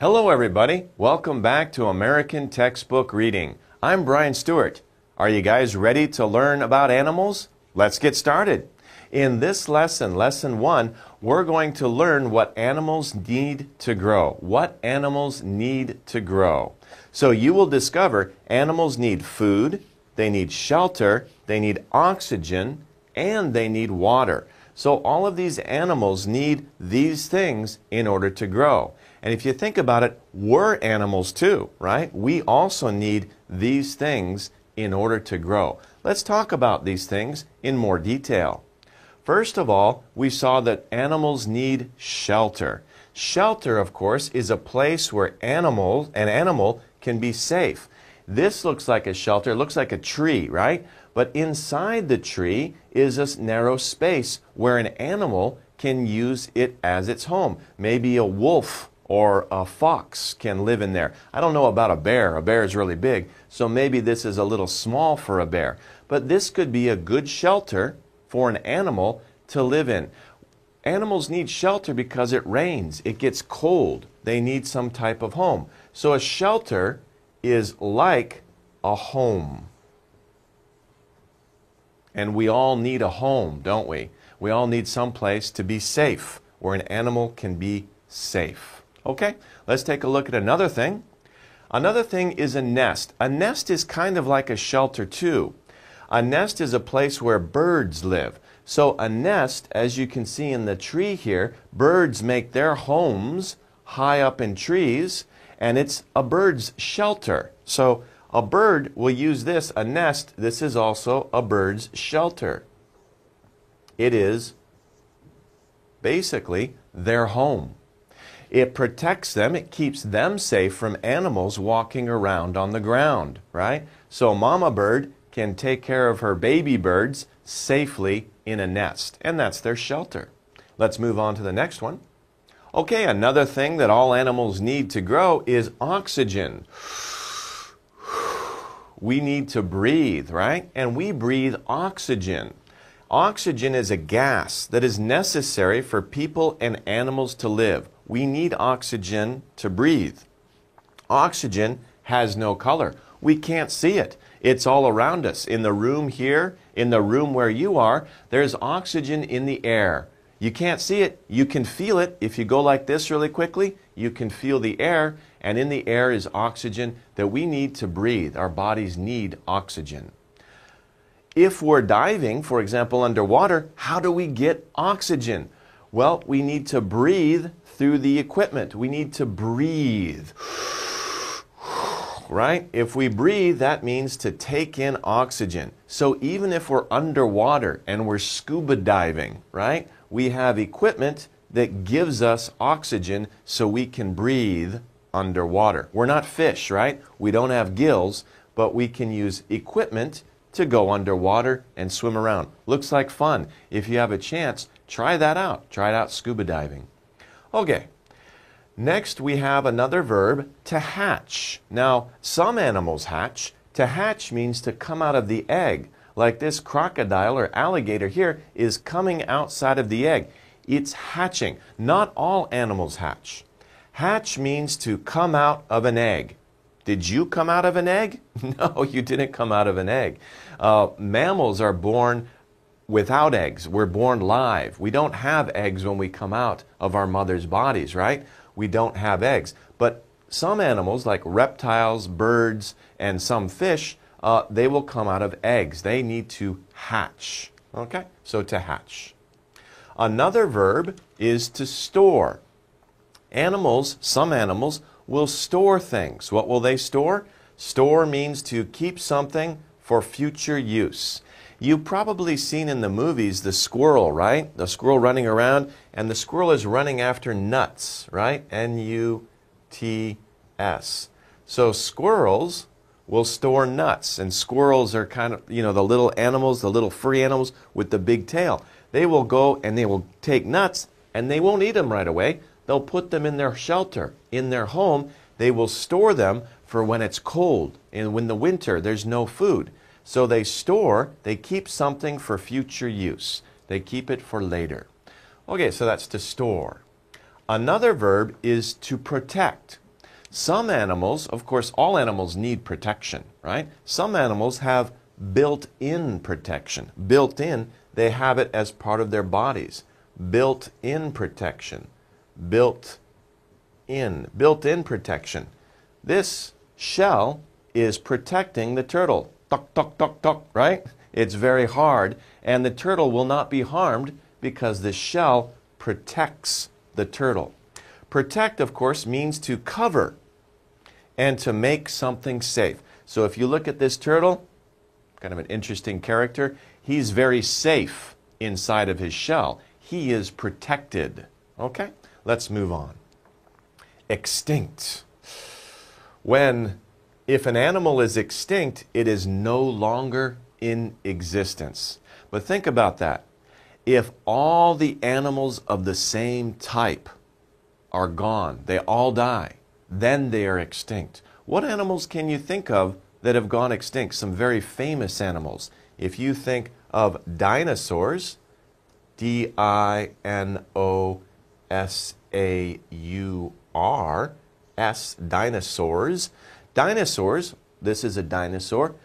Hello everybody, welcome back to American Textbook Reading. I'm Brian Stuart. Are you guys ready to learn about animals? Let's get started. In this lesson, Lesson 1, we're going to learn what animals need to grow. What animals need to grow. So you will discover animals need food, they need shelter, they need oxygen, and they need water. So all of these animals need these things in order to grow. And if you think about it, we're animals too, right? We also need these things in order to grow. Let's talk about these things in more detail. First of all, we saw that animals need shelter. Shelter, of course, is a place where an animal can be safe. This looks like a shelter, it looks like a tree, right? But inside the tree is a narrow space where an animal can use it as its home. Maybe a wolf or a fox can live in there. I don't know about a bear. A bear is really big, so maybe this is a little small for a bear. But this could be a good shelter for an animal to live in. Animals need shelter because it rains, it gets cold. They need some type of home. So a shelter is like a home. And we all need a home, don't we? We all need some place to be safe, where an animal can be safe. Okay, let's take a look at another thing. Another thing is a nest. A nest is kind of like a shelter too. A nest is a place where birds live. So a nest, as you can see in the tree here, birds make their homes high up in trees, and it's a bird's shelter. So a bird will use this, a nest. This is also a bird's shelter. It is basically their home. It protects them, it keeps them safe from animals walking around on the ground, right? So mama bird can take care of her baby birds safely in a nest, and that's their shelter. Let's move on to the next one. Okay, another thing that all animals need to grow is oxygen. We need to breathe, right? And we breathe oxygen. Oxygen is a gas that is necessary for people and animals to live. We need oxygen to breathe. Oxygen has no color. We can't see it. It's all around us. In the room here, in the room where you are, there's oxygen in the air. You can't see it. You can feel it. If you go like this really quickly, you can feel the air, and in the air is oxygen that we need to breathe. Our bodies need oxygen. If we're diving, for example, underwater, how do we get oxygen? Well, we need to breathe through the equipment. We need to breathe, right? If we breathe, that means to take in oxygen. So even if we're underwater and we're scuba diving, right? We have equipment that gives us oxygen so we can breathe underwater. We're not fish, right? We don't have gills, but we can use equipment to go underwater and swim around. Looks like fun. If you have a chance, try that out. Try out scuba diving. Okay, next we have another verb, to hatch. Now, some animals hatch. To hatch means to come out of the egg. Like this crocodile or alligator here is coming outside of the egg. It's hatching. Not all animals hatch. Hatch means to come out of an egg. Did you come out of an egg? No, you didn't come out of an egg. Mammals are born without eggs. We're born live. We don't have eggs when we come out of our mother's bodies, right? We don't have eggs. But some animals, like reptiles, birds, and some fish, they will come out of eggs. They need to hatch. Okay? So to hatch. Another verb is to store. Animals, some animals, will store things. What will they store? Store means to keep something for future use. You've probably seen in the movies the squirrel, right? The squirrel running around, and the squirrel is running after nuts, right? N-U-T-S. So squirrels will store nuts, and squirrels are kind of, you know, the little animals, the little furry animals with the big tail. They will go and they will take nuts, and they won't eat them right away. They'll put them in their shelter, in their home. They will store them for when it's cold and when the winter there's no food. So they store, they keep something for future use. They keep it for later. Okay, so that's to store. Another verb is to protect. Some animals, of course, all animals need protection, right? Some animals have built-in protection. Built-in, they have it as part of their bodies. Built-in protection. Built-in protection. This shell is protecting the turtle. Tuck, tuck, tuck, tuck, right? It's very hard, and the turtle will not be harmed because the shell protects the turtle. Protect, of course, means to cover and to make something safe. So if you look at this turtle, kind of an interesting character, he's very safe inside of his shell. He is protected. Okay, let's move on. Extinct. If an animal is extinct, it is no longer in existence. But think about that. If all the animals of the same type are gone, they all die, then they are extinct. What animals can you think of that have gone extinct? Some very famous animals. If you think of dinosaurs, D-I-N-O-S-A-U-R-S, dinosaurs. Dinosaurs, this is a dinosaur.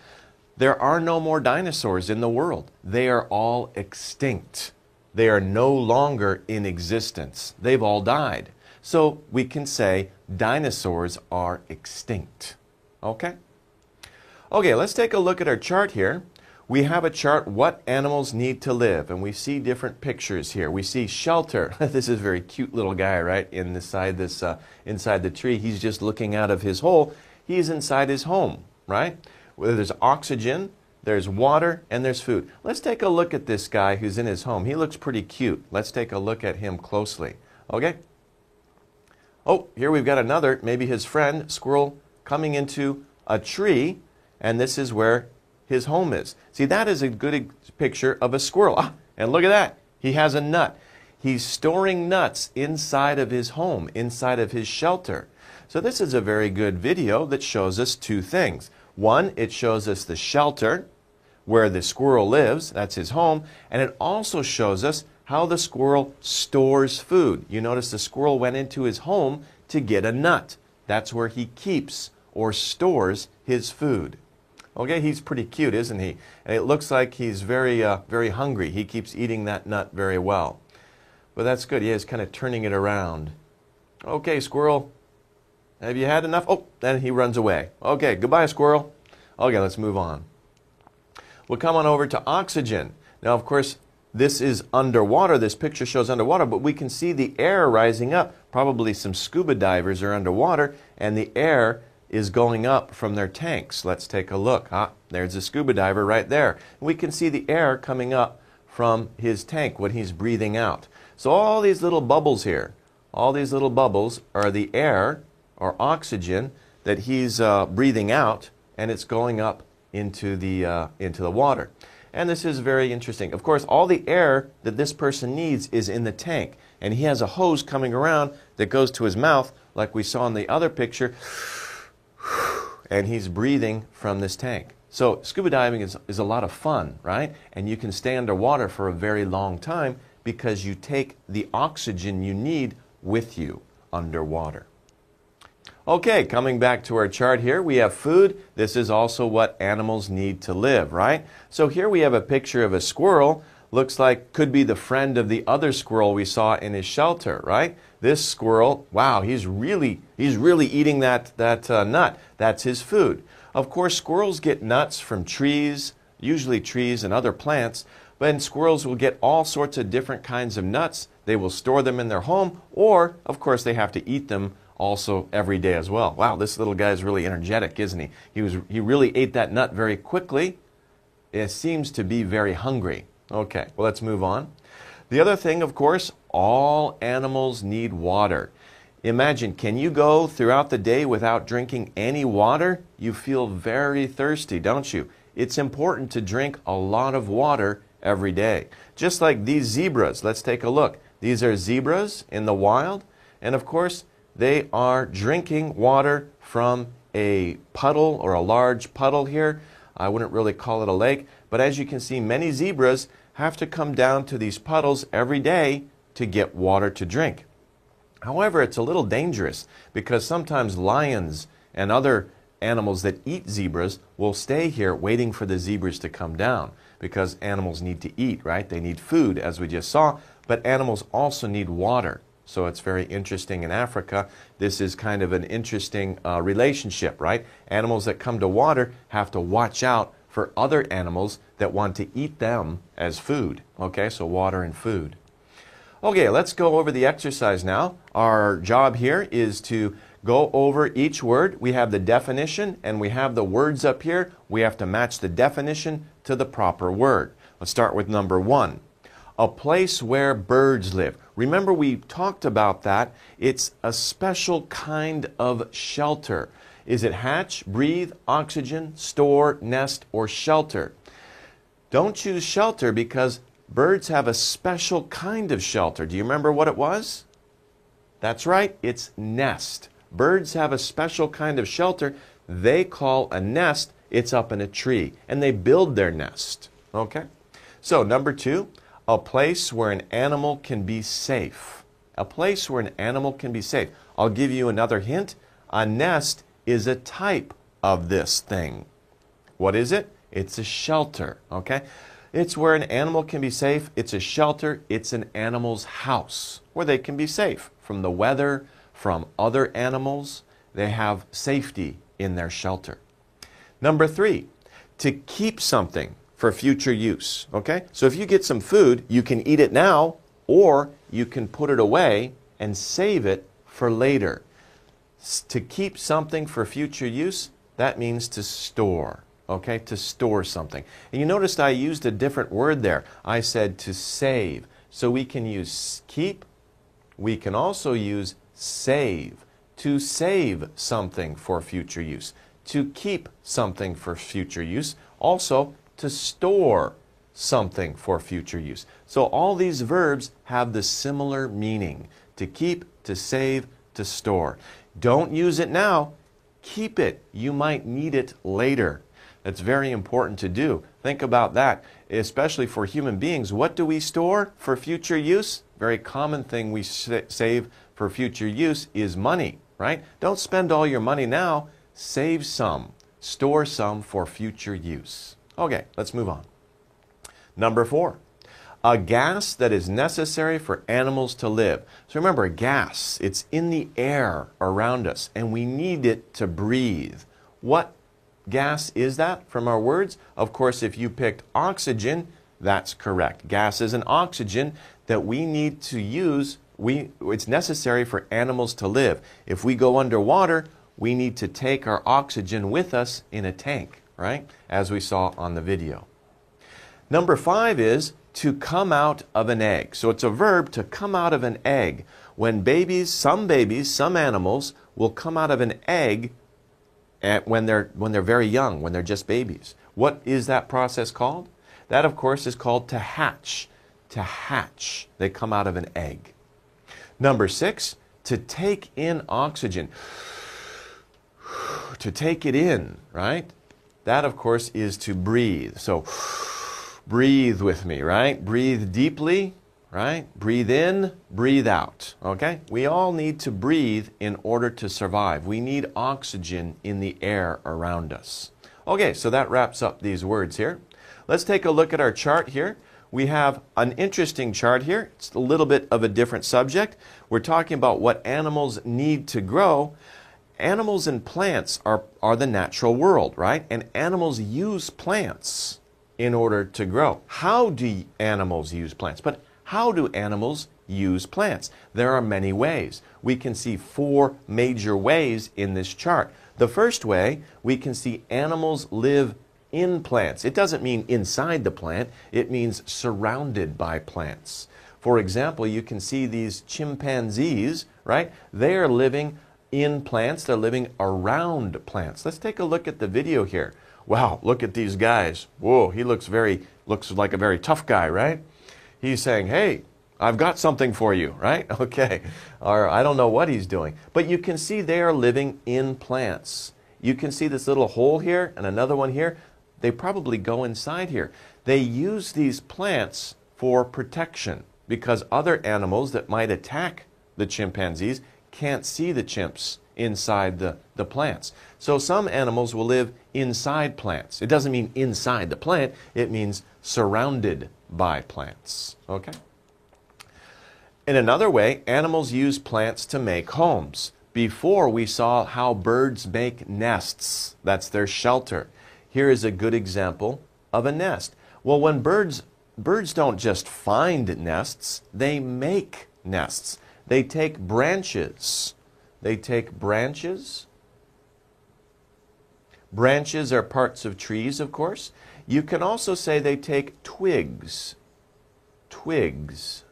There are no more dinosaurs in the world. They are all extinct. They are no longer in existence. They've all died. So we can say dinosaurs are extinct. Okay? Okay, let's take a look at our chart here. We have a chart, what animals need to live, and we see different pictures here. We see shelter. This is a very cute little guy, right? Inside the tree. He's just looking out of his hole. He's inside his home, right? Where there's oxygen, there's water, and there's food. Let's take a look at this guy who's in his home. He looks pretty cute. Let's take a look at him closely. Okay? Oh, here we've got another, maybe his friend, squirrel, coming into a tree, and this is where his home is. See, that is a good picture of a squirrel. Ah, and look at that. He has a nut. He's storing nuts inside of his home, inside of his shelter. So this is a very good video that shows us two things. One, it shows us the shelter where the squirrel lives. That's his home. And it also shows us how the squirrel stores food. You notice the squirrel went into his home to get a nut. That's where he keeps or stores his food. Okay, he's pretty cute, isn't he? And it looks like he's very hungry. He keeps eating that nut very well. But that's good. He is kind of turning it around. Okay, squirrel, have you had enough? Oh, then he runs away. Okay, goodbye, squirrel. Okay, let's move on. We'll come on over to oxygen. Now, of course, this is underwater. This picture shows underwater, but we can see the air rising up. Probably some scuba divers are underwater, and the air is going up from their tanks. Let's take a look. Ah, there's a scuba diver right there. We can see the air coming up from his tank when he's breathing out. So all these little bubbles here, all these little bubbles are the air or oxygen that he's breathing out, and it's going up into the water. And this is very interesting. Of course, all the air that this person needs is in the tank, and he has a hose coming around that goes to his mouth, like we saw in the other picture, and he's breathing from this tank. So scuba diving is a lot of fun, right? And you can stay underwater for a very long time because you take the oxygen you need with you underwater. Okay, coming back to our chart here, we have food. This is also what animals need to live, right? So here we have a picture of a squirrel. Looks like could be the friend of the other squirrel we saw in his shelter, right? This squirrel, wow, he's really eating that nut. That's his food. Of course, squirrels get nuts from trees, usually trees and other plants, but squirrels will get all sorts of different kinds of nuts. They will store them in their home, or, of course, they have to eat them also every day as well. Wow, this little guy is really energetic, isn't he? He really ate that nut very quickly. It seems to be very hungry. Okay, well, let's move on. The other thing, of course, all animals need water. Imagine, can you go throughout the day without drinking any water? You feel very thirsty, don't you? It's important to drink a lot of water every day. Just like these zebras, let's take a look. These are zebras in the wild, and of course, they are drinking water from a puddle or a large puddle here. I wouldn't really call it a lake, but as you can see, many zebras have to come down to these puddles every day to get water to drink. However, it's a little dangerous because sometimes lions and other animals that eat zebras will stay here waiting for the zebras to come down because animals need to eat, right? They need food, as we just saw, but animals also need water. So it's very interesting in Africa. This is kind of an interesting relationship, right? Animals that come to water have to watch out for other animals that want to eat them as food. Okay, so water and food. Okay, let's go over the exercise now. Our job here is to go over each word. We have the definition and we have the words up here. We have to match the definition to the proper word. Let's start with number 1. A place where birds live. Remember, we talked about that. It's a special kind of shelter. Is it hatch, breathe, oxygen, store, nest, or shelter? Don't choose shelter because birds have a special kind of shelter. Do you remember what it was? That's right, it's nest. Birds have a special kind of shelter they call a nest. It's up in a tree, and they build their nest. Okay? So, number 2, a place where an animal can be safe. A place where an animal can be safe. I'll give you another hint. A nest is a type of this thing. What is it? It's a shelter. Okay? It's where an animal can be safe. It's a shelter. It's an animal's house where they can be safe from the weather, from other animals. They have safety in their shelter. Number 3, to keep something for future use. Okay? So if you get some food, you can eat it now, or you can put it away and save it for later. To keep something for future use, that means to store. Okay, to store something. And you noticed I used a different word there. I said to save. So we can use keep. We can also use save. To save something for future use. To keep something for future use. Also, to store something for future use. So all these verbs have the similar meaning. To keep, to save, to store. Don't use it now. Keep it. You might need it later. That's very important to do. Think about that, especially for human beings. What do we store for future use? Very common thing we save for future use is money, right? Don't spend all your money now. Save some. Store some for future use. Okay, let's move on. Number 4, a gas that is necessary for animals to live. So remember, gas, it's in the air around us, and we need it to breathe. What gas is that from our words? Of course, if you picked oxygen, that's correct. Gas is an oxygen that we need to use. It's necessary for animals to live. If we go underwater, we need to take our oxygen with us in a tank, right? As we saw on the video. Number 5 is to come out of an egg. So it's a verb, to come out of an egg. When some animals will come out of an egg when they're very young, when they're just babies. What is that process called? That, of course, is called to hatch. To hatch. They come out of an egg. Number 6, to take in oxygen. To take it in, right? That, of course, is to breathe. So, breathe with me, right? Breathe deeply, right? Breathe in, breathe out, okay? We all need to breathe in order to survive. We need oxygen in the air around us. Okay, so that wraps up these words here. Let's take a look at our chart here. We have an interesting chart here. It's a little bit of a different subject. We're talking about what animals need to grow. Animals and plants are the natural world, right? And animals use plants in order to grow. How do animals use plants? But how do animals use plants? There are many ways. We can see 4 major ways in this chart. The first way, we can see animals live in plants. It doesn't mean inside the plant. It means surrounded by plants. For example, you can see these chimpanzees, right? They are living in plants. They're living around plants. Let's take a look at the video here. Wow, look at these guys. Whoa, he looks like a very tough guy, right? He's saying, hey, I've got something for you, right? Okay. Or I don't know what he's doing. But you can see they are living in plants. You can see this little hole here and another one here. They probably go inside here. They use these plants for protection because other animals that might attack the chimpanzees, can't see the chimps inside the plants. So some animals will live inside plants. It doesn't mean inside the plant, it means surrounded by plants. Okay? In another way, animals use plants to make homes. Before, we saw how birds make nests. That's their shelter. Here is a good example of a nest. Well, when birds don't just find nests, they make nests. They take branches. They take branches. Branches are parts of trees, of course. You can also say they take twigs. Twigs.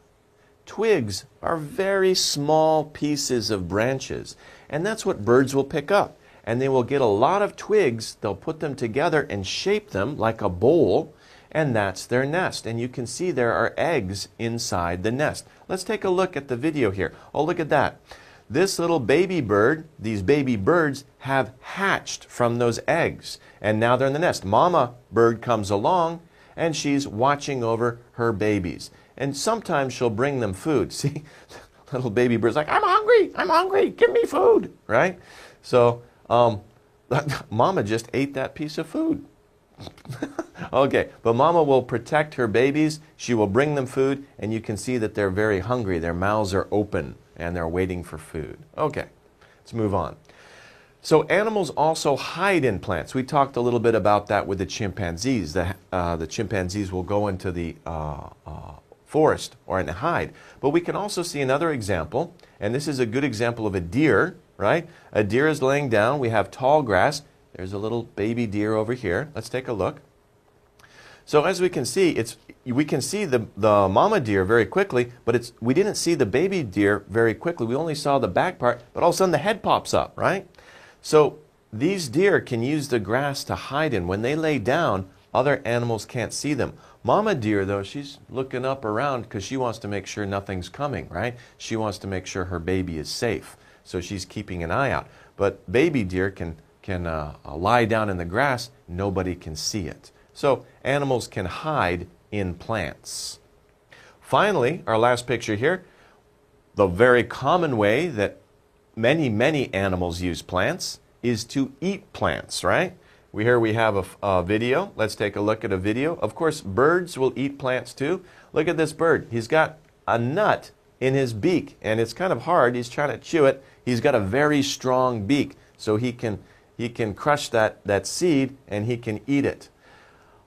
Twigs are very small pieces of branches, and that's what birds will pick up. And they will get a lot of twigs, they'll put them together and shape them like a bowl, and that's their nest. And you can see there are eggs inside the nest. Let's take a look at the video here. Oh, look at that. This little baby bird, these baby birds have hatched from those eggs, and now they're in the nest. Mama bird comes along, and she's watching over her babies. And sometimes she'll bring them food. See, little baby bird's like, I'm hungry, give me food, right? So, Mama just ate that piece of food. Okay, but Mama will protect her babies, she will bring them food, and you can see that they're very hungry. Their mouths are open, and they're waiting for food. Okay, let's move on. So animals also hide in plants. We talked a little bit about that with the chimpanzees. The chimpanzees will go into the forest or and hide. But we can also see another example, and this is a good example of a deer, right? A deer is laying down. We have tall grass. There's a little baby deer over here. Let's take a look. So as we can see, we can see the mama deer very quickly, but we didn't see the baby deer very quickly. We only saw the back part, but all of a sudden the head pops up, right? So these deer can use the grass to hide in. When they lay down, other animals can't see them. Mama deer, though, she's looking up around because she wants to make sure nothing's coming, right? She wants to make sure her baby is safe. So she's keeping an eye out. But baby deer can lie down in the grass. Nobody can see it. So animals can hide in plants. Finally, our last picture here, the very common way that many animals use plants is to eat plants, right? Here we have a video. Let's take a look at a video. Of course, birds will eat plants too. Look at this bird. He's got a nut in his beak, and it's kind of hard. He's trying to chew it. He's got a very strong beak, so he can crush that seed and he can eat it.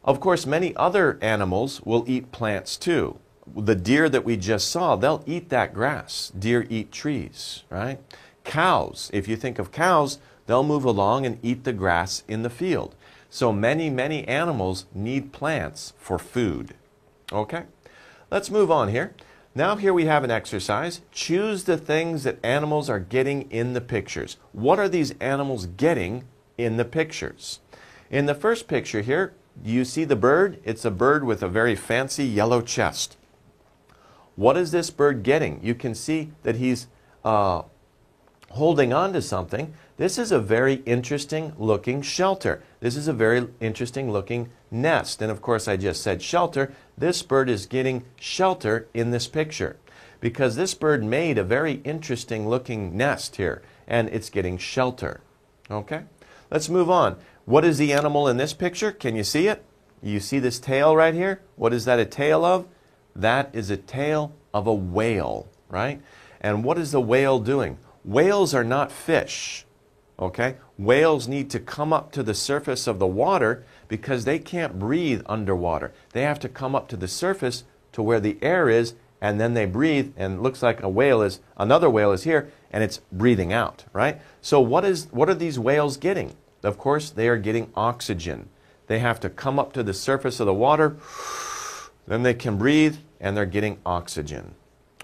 Of course, many other animals will eat plants too. The deer that we just saw, they'll eat that grass. Deer eat trees, right? Cows, if you think of cows, they'll move along and eat the grass in the field. So many animals need plants for food. Okay, let's move on here. Now here we have an exercise. Choose the things that animals are getting in the pictures. What are these animals getting in the pictures? In the first picture here, you see the bird? It's a bird with a very fancy yellow chest. What is this bird getting? You can see that he's holding on to something. This is a very interesting looking shelter. This is a very interesting looking nest. And of course, I just said shelter. This bird is getting shelter in this picture because this bird made a very interesting looking nest here, and it's getting shelter. Okay, let's move on. What is the animal in this picture? Can you see it? You see this tail right here? What is that a tail of? That is a tail of a whale, right? And what is the whale doing? Whales are not fish, okay? Whales need to come up to the surface of the water because they can't breathe underwater. They have to come up to the surface to where the air is, and then they breathe, and it looks like another whale is here, and it's breathing out, right? So what are these whales getting? Of course, they are getting oxygen. They have to come up to the surface of the water, then they can breathe, and they're getting oxygen.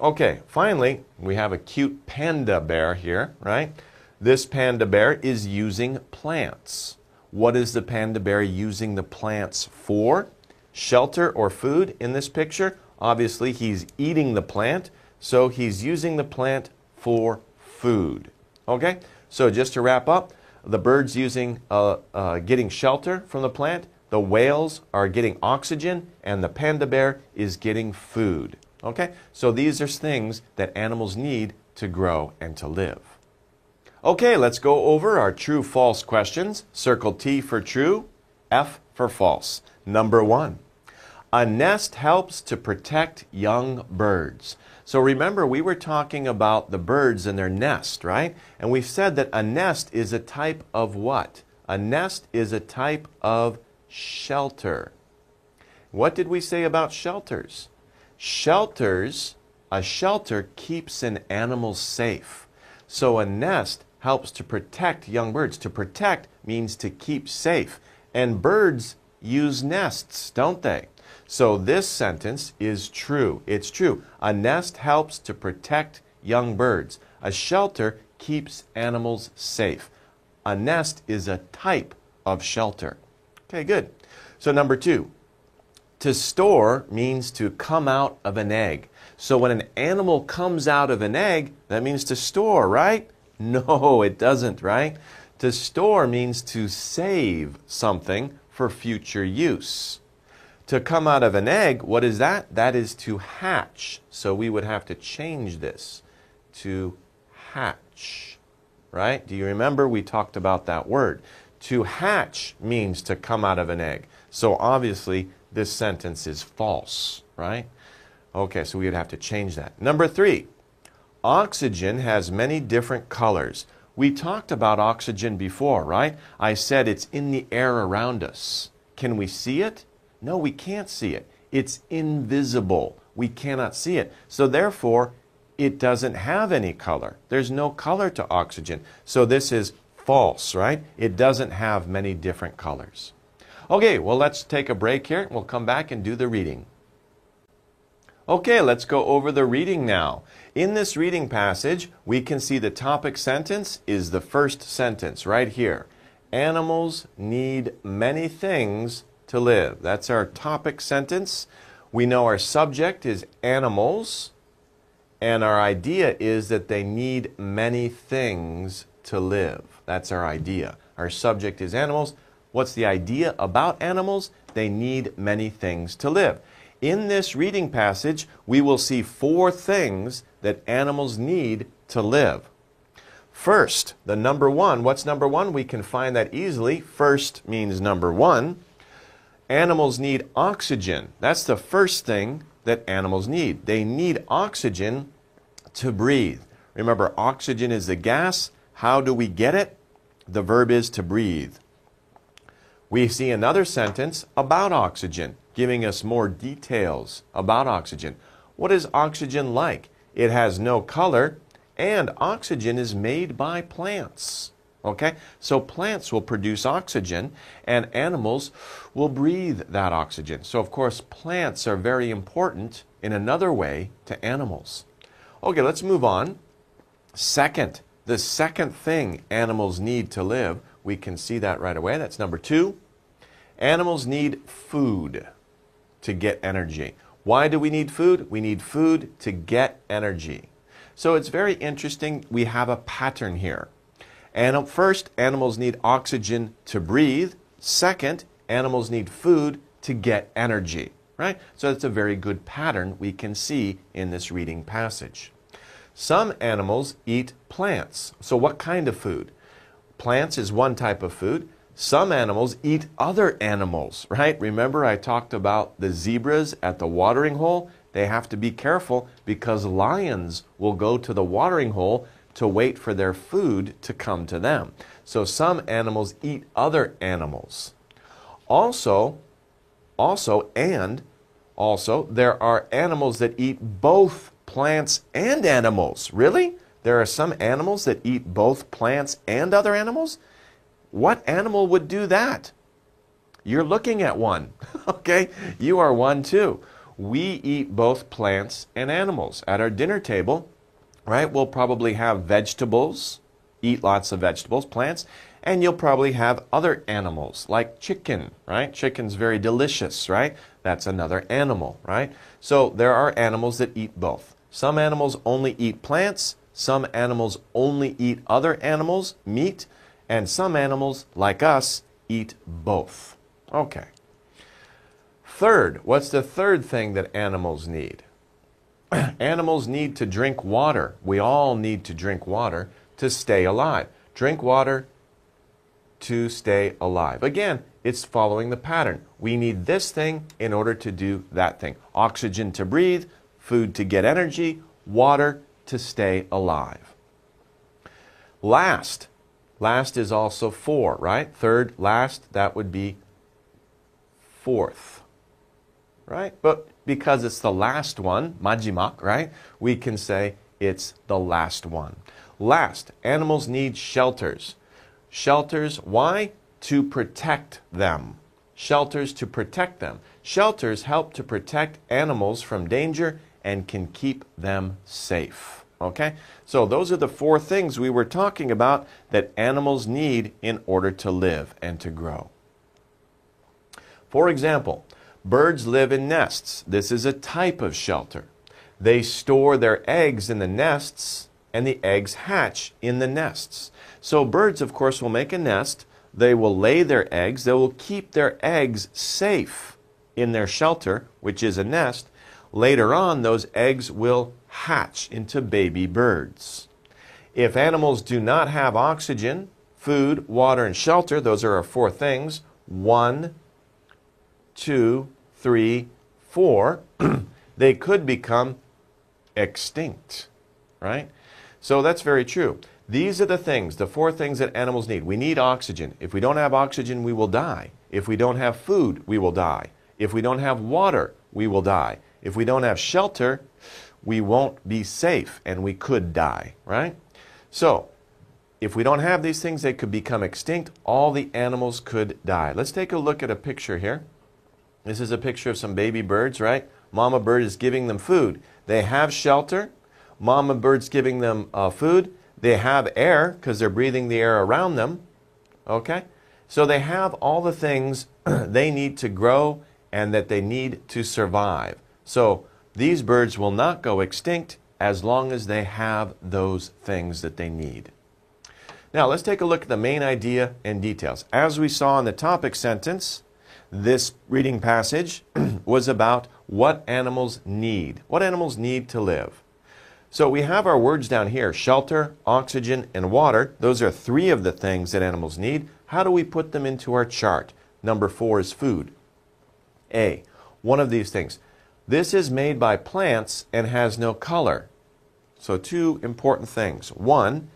Okay, finally, we have a cute panda bear here, right? This panda bear is using plants. What is the panda bear using the plants for? Shelter or food in this picture? Obviously, he's eating the plant, so he's using the plant for food. Okay, so just to wrap up, the bird's getting shelter from the plant, the whales are getting oxygen, and the panda bear is getting food. Okay, so these are things that animals need to grow and to live. Okay, let's go over our true-false questions. Circle T for true, F for false. Number 1, a nest helps to protect young birds. So remember, we were talking about the birds and their nest, right? And we've said that a nest is a type of what? A nest is a type of shelter. What did we say about shelters? A shelter keeps an animal safe. So a nest helps to protect young birds. To protect means to keep safe. And birds use nests, don't they? So this sentence is true. It's true. A nest helps to protect young birds. A shelter keeps animals safe. A nest is a type of shelter. Okay, good. So number 2, to store means to come out of an egg. So when an animal comes out of an egg, that means to store, right? No, it doesn't, right? To store means to save something for future use. To come out of an egg, what is that? That is to hatch. So we would have to change this to hatch, right? Do you remember we talked about that word? To hatch means to come out of an egg. So obviously this sentence is false, right? Okay, so we would have to change that. Number 3, oxygen has many different colors. We talked about oxygen before, right? I said it's in the air around us. Can we see it? No, we can't see it. It's invisible. We cannot see it. So therefore, it doesn't have any color. There's no color to oxygen. So this is false, right? It doesn't have many different colors. Okay, well, let's take a break here, and we'll come back and do the reading. Okay, let's go over the reading now. In this reading passage, we can see the topic sentence is the first sentence right here. Animals need many things to live. That's our topic sentence. We know our subject is animals, and our idea is that they need many things to live. That's our idea. Our subject is animals. What's the idea about animals? They need many things to live. In this reading passage, we will see 4 things that animals need to live. First, the number 1. What's number 1? We can find that easily. First means number 1. Animals need oxygen. That's the first thing that animals need. They need oxygen to breathe. Remember, oxygen is the gas. How do we get it? The verb is to breathe. We see another sentence about oxygen, giving us more details about oxygen. What is oxygen like? It has no color, and oxygen is made by plants. Okay? So plants will produce oxygen, and animals will breathe that oxygen. So, of course, plants are very important in another way to animals. Okay, let's move on. Second, the second thing animals need to live, we can see that right away. That's number 2. Animals need food to get energy. Why do we need food? We need food to get energy. So it's very interesting. We have a pattern here. First, animals need oxygen to breathe. Second, animals need food to get energy. Right? So that's a very good pattern we can see in this reading passage. Some animals eat plants. So what kind of food? Plants is one type of food. Some animals eat other animals, right? Remember I talked about the zebras at the watering hole? They have to be careful because lions will go to the watering hole to wait for their food to come to them. So some animals eat other animals. Also, there are animals that eat both plants and animals. Really? There are some animals that eat both plants and other animals? What animal would do that? You're looking at one, okay? You are one too. We eat both plants and animals. At our dinner table, right, we'll probably have vegetables, eat lots of vegetables, plants, and you'll probably have other animals like chicken, right? Chicken's very delicious, right? That's another animal, right? So there are animals that eat both. Some animals only eat plants, some animals only eat other animals, meat, and some animals, like us, eat both. Okay. Third, what's the third thing that animals need? Animals need to drink water. We all need to drink water to stay alive. Drink water to stay alive. Again, it's following the pattern. We need this thing in order to do that thing. Oxygen to breathe, food to get energy, water to stay alive. Last. Last is also four, right? Third, last, that would be fourth, right? But because it's the last one, majimak, right? We can say it's the last one. Last, animals need shelters. Shelters, why? To protect them. Shelters to protect them. Shelters help to protect animals from danger and can keep them safe. Okay? So those are the four things we were talking about that animals need in order to live and to grow. For example, birds live in nests. This is a type of shelter. They store their eggs in the nests, and the eggs hatch in the nests. So birds, of course, will make a nest. They will lay their eggs. They will keep their eggs safe in their shelter, which is a nest. Later on, those eggs will hatch into baby birds. If animals do not have oxygen, food, water, and shelter, those are our four things. 1, 2, 3, 4, they could become extinct, right? So that's very true. These are the things, the four things that animals need. We need oxygen. If we don't have oxygen, we will die. If we don't have food, we will die. If we don't have water, we will die. If we don't have shelter, we won't be safe and we could die, right? So, if we don't have these things, they could become extinct. All the animals could die. Let's take a look at a picture here. This is a picture of some baby birds, right? Mama bird is giving them food. They have shelter. Mama bird's giving them food. They have air because they're breathing the air around them. Okay? So they have all the things they need to grow and that they need to survive. So these birds will not go extinct as long as they have those things that they need. Now let's take a look at the main idea and details. As we saw in the topic sentence, this reading passage was about what animals need. What animals need to live. So we have our words down here, shelter, oxygen, and water. Those are three of the things that animals need. How do we put them into our chart? Number 4 is food. A, one of these things. This is made by plants and has no color. So two important things. 1,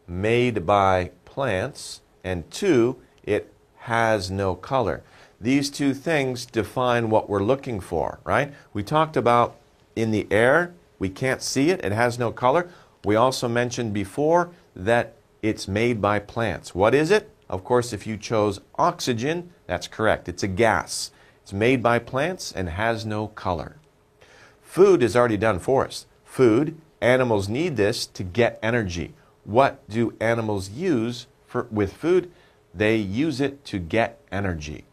made by plants, and 2, it has no color. These two things define what we're looking for, right? We talked about in the air, we can't see it, it has no color. We also mentioned before that it's made by plants. What is it? Of course, if you chose oxygen, that's correct. It's a gas. It's made by plants and has no color. Food is already done for us. Food, animals need this to get energy. What do animals use with food? They use it to get energy.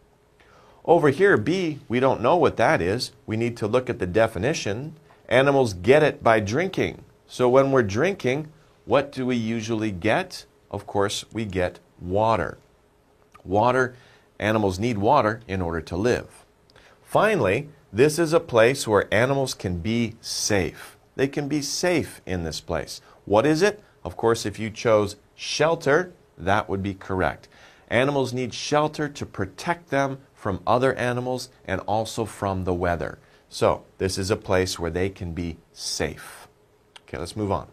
Over here, B, we don't know what that is. We need to look at the definition. Animals get it by drinking. So when we're drinking, what do we usually get? Of course, we get water. Water, animals need water in order to live. Finally, this is a place where animals can be safe. They can be safe in this place. What is it? Of course, if you chose shelter, that would be correct. Animals need shelter to protect them from other animals and also from the weather. So, this is a place where they can be safe. Okay, let's move on.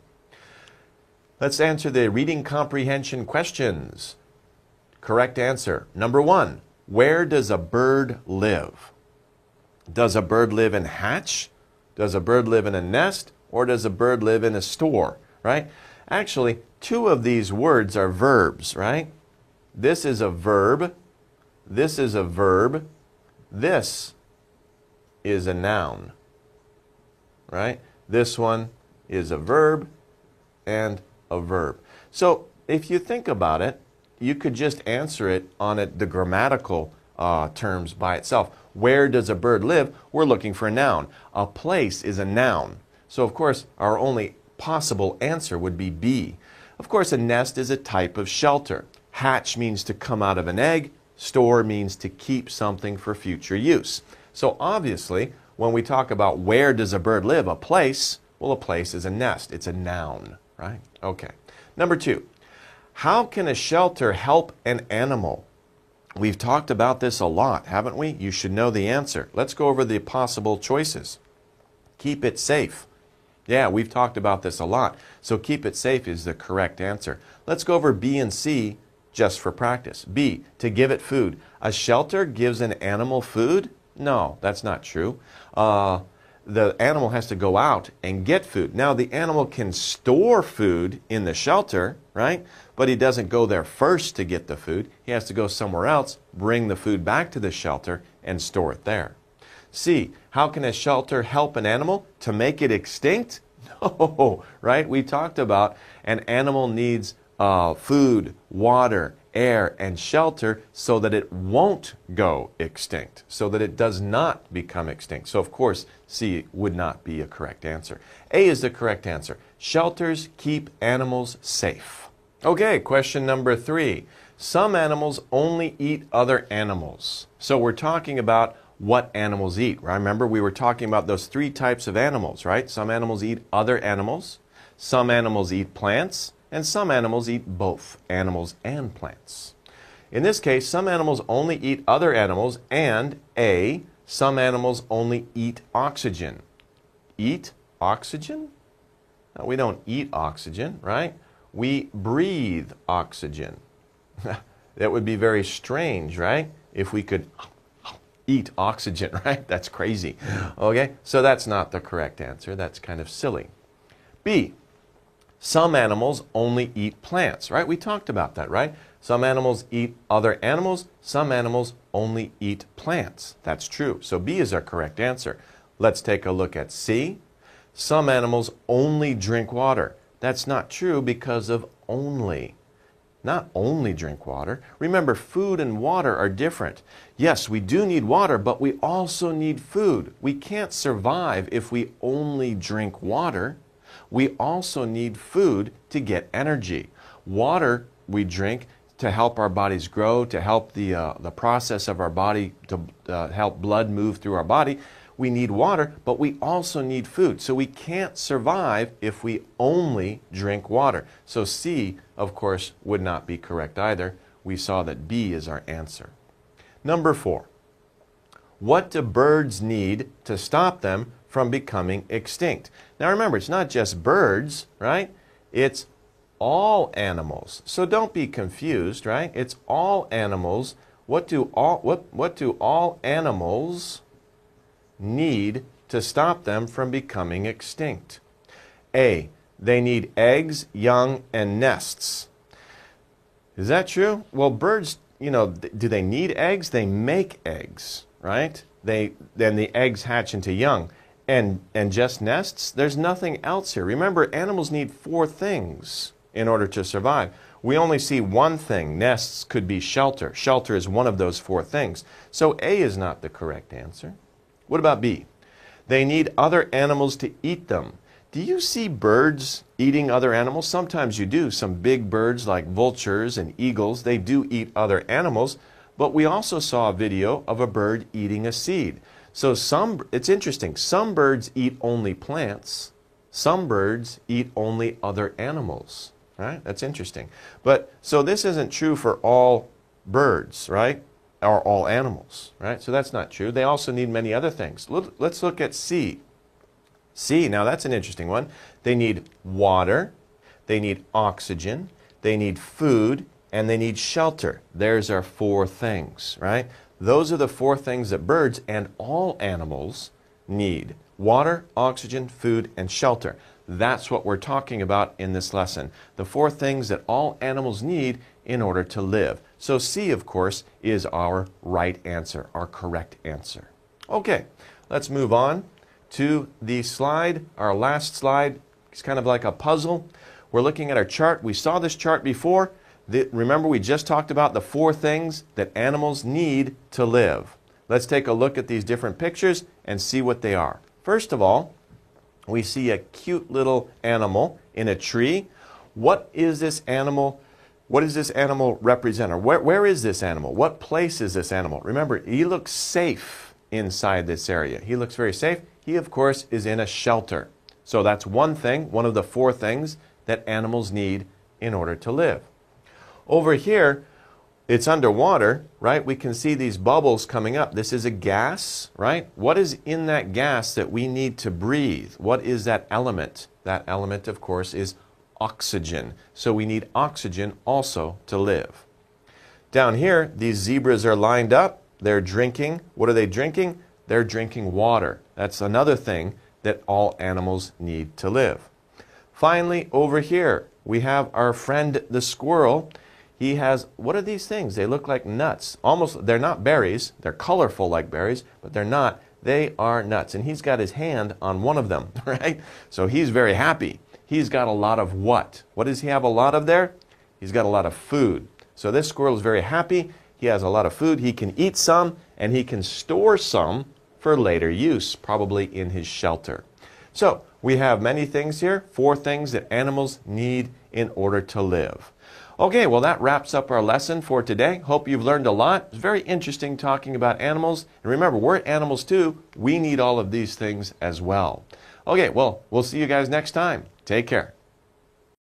Let's answer the reading comprehension questions. Correct answer. Number 1, where does a bird live? Does a bird live in hatch? Does a bird live in a nest? Or does a bird live in a store, right? Actually, 2 of these words are verbs, right? This is a verb. This is a verb. This is a noun, right? This one is a verb and a verb. So if you think about it, you could just answer it on the grammatical terms by itself. Where does a bird live? We're looking for a noun. A place is a noun. So of course, our only possible answer would be B. Of course, a nest is a type of shelter. Hatch means to come out of an egg. Store means to keep something for future use. So obviously, when we talk about where does a bird live, a place, well, a place is a nest. It's a noun, right? Okay. Number 2, how can a shelter help an animal? We've talked about this a lot, haven't we? You should know the answer. Let's go over the possible choices. Keep it safe. Yeah, we've talked about this a lot. So keep it safe is the correct answer. Let's go over B and C just for practice. B, to give it food. A shelter gives an animal food? No, that's not true. The animal has to go out and get food. Now, the animal can store food in the shelter, right? But he doesn't go there first to get the food. He has to go somewhere else, bring the food back to the shelter, and store it there. C, how can a shelter help an animal? To make it extinct? No, right? We talked about an animal needs food, water, air, and shelter so that it won't go extinct, so that it does not become extinct. So, of course, C would not be a correct answer. A is the correct answer. Shelters keep animals safe. Okay, question number 3. Some animals only eat other animals. So we're talking about what animals eat. Remember, we were talking about those 3 types of animals, right? Some animals eat other animals, some animals eat plants, and some animals eat both animals and plants. In this case, some animals only eat other animals, and A, some animals only eat oxygen. Eat oxygen? No, we don't eat oxygen, right? We breathe oxygen. That would be very strange, right? If we could eat oxygen, right? That's crazy. Okay, so that's not the correct answer. That's kind of silly. B, some animals only eat plants, right? We talked about that, right? Some animals eat other animals. Some animals only eat plants. That's true. So B is our correct answer. Let's take a look at C. Some animals only drink water. That's not true because of only. Not only drink water. Remember, food and water are different. Yes, we do need water, but we also need food. We can't survive if we only drink water. We also need food to get energy. Water we drink to help our bodies grow, to help the process of our body, to help blood move through our body. We need water, but we also need food. So we can't survive if we only drink water. So C, of course, would not be correct either. We saw that B is our answer. Number 4. What do birds need to stop them from becoming extinct? Now remember, it's not just birds, right? It's all animals. So don't be confused, right? It's all animals. What do all animals need to stop them from becoming extinct? A, they need eggs, young, and nests. Is that true? Well, birds, do they need eggs? They make eggs, right? Then the eggs hatch into young. And just nests? There's nothing else here. Remember, animals need 4 things in order to survive. We only see one thing. Nests could be shelter. Shelter is one of those 4 things. So A is not the correct answer. What about B? They need other animals to eat them. Do you see birds eating other animals? Sometimes you do. Some big birds like vultures and eagles, they do eat other animals. But we also saw a video of a bird eating a seed. So it's interesting. Some birds eat only plants. Some birds eat only other animals. Right? That's interesting. But so this isn't true for all birds, right? Or all animals, right? So that's not true. They also need many other things. Let's look at C. C, now that's an interesting one. They need water, they need oxygen, they need food, and they need shelter. There's our 4 things, right? Those are the 4 things that birds and all animals need. Water, oxygen, food, and shelter. That's what we're talking about in this lesson. The 4 things that all animals need in order to live. So C, of course, is our right answer, our correct answer. Okay, let's move on to the slide, our last slide. It's kind of like a puzzle. We're looking at our chart. We saw this chart before. Remember, we just talked about the 4 things that animals need to live. Let's take a look at these different pictures and see what they are. First of all, we see a cute little animal in a tree. What is this animal? What does this animal represent? Or where is this animal? What place is this animal? Remember, he looks safe inside this area. He looks very safe. He, of course, is in a shelter. So that's one thing, one of the 4 things that animals need in order to live. Over here, it's underwater, right? We can see these bubbles coming up. This is a gas, right? What is in that gas that we need to breathe? What is that element? That element, of course, is oxygen. So we need oxygen also to live. Down here, these zebras are lined up. They're drinking. What are they drinking? They're drinking water. That's another thing that all animals need to live. Finally, over here, we have our friend the squirrel. He has, what are these things? They look like nuts. Almost, they're not berries. They're colorful like berries, but they're not. They are nuts. And he's got his hand on one of them, right? So he's very happy. He's got a lot of what? What does he have a lot of there? He's got a lot of food. So this squirrel is very happy. He has a lot of food. He can eat some, and he can store some for later use, probably in his shelter. So we have many things here, 4 things that animals need in order to live. Okay, well that wraps up our lesson for today. Hope you've learned a lot. It's very interesting talking about animals. And remember, we're animals too. We need all of these things as well. Okay, well, we'll see you guys next time. Take care.